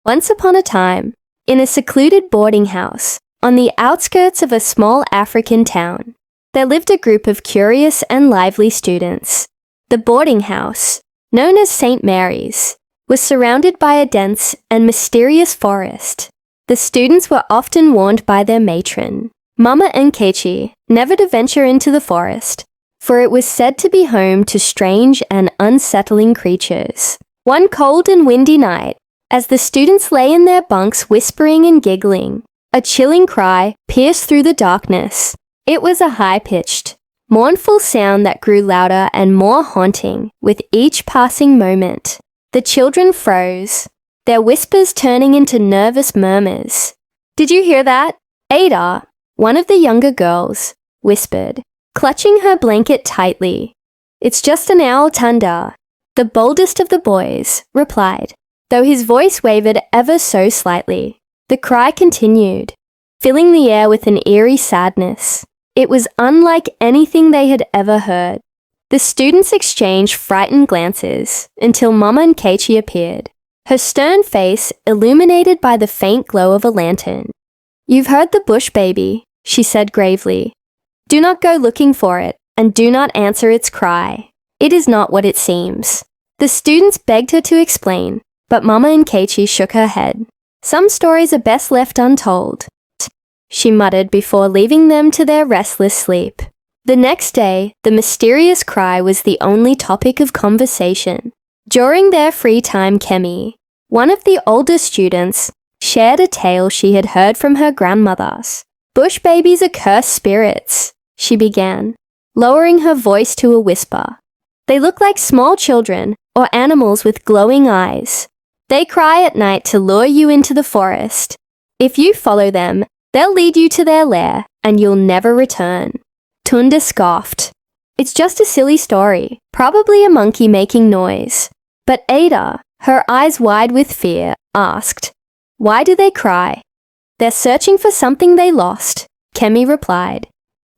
Once upon a time, in a secluded boarding house on the outskirts of a small African town, there lived a group of curious and lively students. The boarding house, known as St. Mary's, was surrounded by a dense and mysterious forest. The students were often warned by their matron, Mama Nkechi, never to venture into the forest, for it was said to be home to strange and unsettling creatures. One cold and windy night, as the students lay in their bunks whispering and giggling, a chilling cry pierced through the darkness. It was a high-pitched, mournful sound that grew louder and more haunting with each passing moment. The children froze, their whispers turning into nervous murmurs. "Did you hear that?" Ada, one of the younger girls, whispered, clutching her blanket tightly. "It's just an owl, Tunde," the boldest of the boys replied, though his voice wavered ever so slightly. The cry continued, filling the air with an eerie sadness. It was unlike anything they had ever heard. The students exchanged frightened glances until Mama Nkechi appeared, her stern face illuminated by the faint glow of a lantern. "You've heard the bush baby," she said gravely. "Do not go looking for it, and do not answer its cry. It is not what it seems." The students begged her to explain, but Mama Nkechi shook her head. "Some stories are best left untold," she muttered before leaving them to their restless sleep. The next day, the mysterious cry was the only topic of conversation. During their free time, Kemi, one of the older students, shared a tale she had heard from her grandmother's. "Bush babies are cursed spirits," she began, lowering her voice to a whisper. "They look like small children or animals with glowing eyes. They cry at night to lure you into the forest. If you follow them, they'll lead you to their lair and you'll never return." Tunde scoffed. "It's just a silly story, probably a monkey making noise." But Ada, her eyes wide with fear, asked, "Why do they cry?" "They're searching for something they lost," Kemi replied.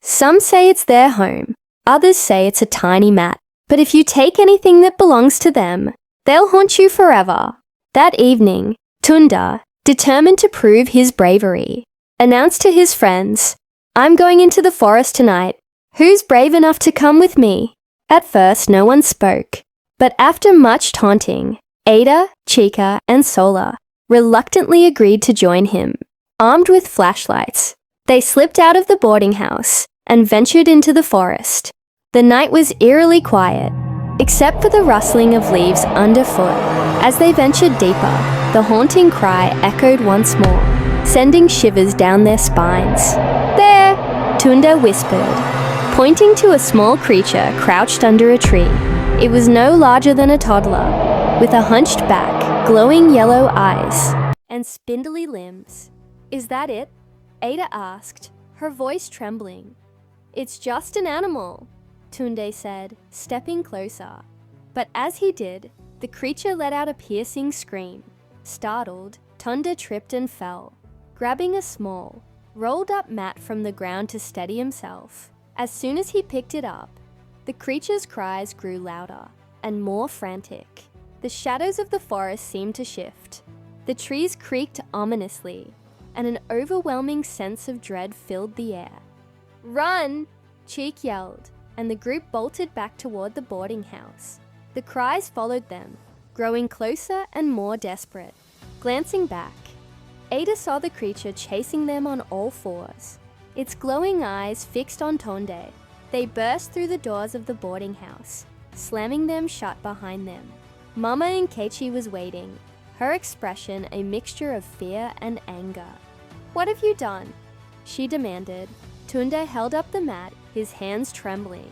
"Some say it's their home, others say it's a tiny mat. But if you take anything that belongs to them, they'll haunt you forever." That evening, Tunde, determined to prove his bravery, announced to his friends, "I'm going into the forest tonight. Who's brave enough to come with me?" At first, no one spoke, but after much taunting, Ada, Chika, and Sola reluctantly agreed to join him. Armed with flashlights, they slipped out of the boarding house and ventured into the forest. The night was eerily quiet, except for the rustling of leaves underfoot. As they ventured deeper, the haunting cry echoed once more, sending shivers down their spines. "There!" Tunde whispered, pointing to a small creature crouched under a tree. It was no larger than a toddler, with a hunched back, glowing yellow eyes, and spindly limbs. "Is that it?" Ada asked, her voice trembling. "It's just an animal," Tunde said, stepping closer. But as he did, the creature let out a piercing scream. Startled, Tunde tripped and fell, grabbing a small, rolled-up mat from the ground to steady himself. As soon as he picked it up, the creature's cries grew louder and more frantic. The shadows of the forest seemed to shift. The trees creaked ominously, and an overwhelming sense of dread filled the air. "Run!" Cheek yelled, and the group bolted back toward the boarding house. The cries followed them, growing closer and more desperate. Glancing back, Ada saw the creature chasing them on all fours, its glowing eyes fixed on Tunde. They burst through the doors of the boarding house, slamming them shut behind them. Mama Nkechi was waiting, her expression a mixture of fear and anger. "What have you done?" she demanded. Tunde held up the mat, his hands trembling.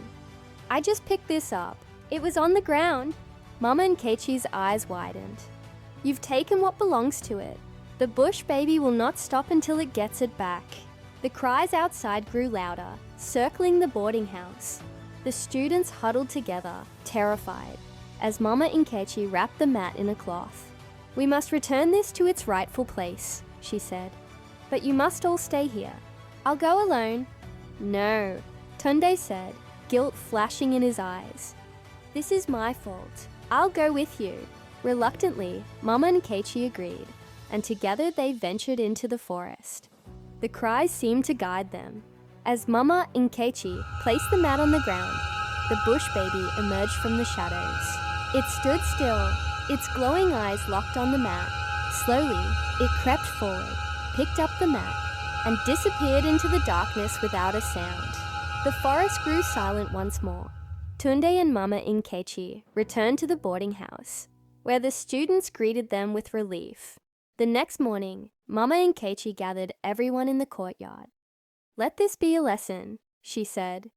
"I just picked this up. It was on the ground." Mama Nkechi's eyes widened. "You've taken what belongs to it. The bush baby will not stop until it gets it back." The cries outside grew louder, circling the boarding house. The students huddled together, terrified, as Mama Nkechi wrapped the mat in a cloth. "We must return this to its rightful place," she said. "But you must all stay here. I'll go alone." "No," Tunde said, guilt flashing in his eyes. "This is my fault. I'll go with you." Reluctantly, Mama Nkechi agreed, and together they ventured into the forest. The cries seemed to guide them. As Mama Nkechi placed the mat on the ground, the bush baby emerged from the shadows. It stood still, its glowing eyes locked on the mat. Slowly, it crept forward, picked up the mat, and disappeared into the darkness without a sound. The forest grew silent once more. Tunde and Mama Nkechi returned to the boarding house, where the students greeted them with relief. The next morning, Mama Nkechi gathered everyone in the courtyard. "Let this be a lesson," she said.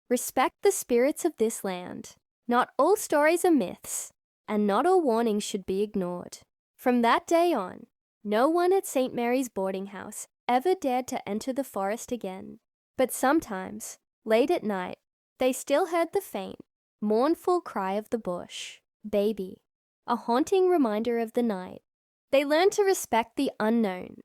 "Respect the spirits of this land. Not all stories are myths, and not all warnings should be ignored." From that day on, no one at St. Mary's boarding house ever dared to enter the forest again. But sometimes, late at night, they still heard the faint, mournful cry of the bush, "Baby," a haunting reminder of the night. They learned to respect the unknown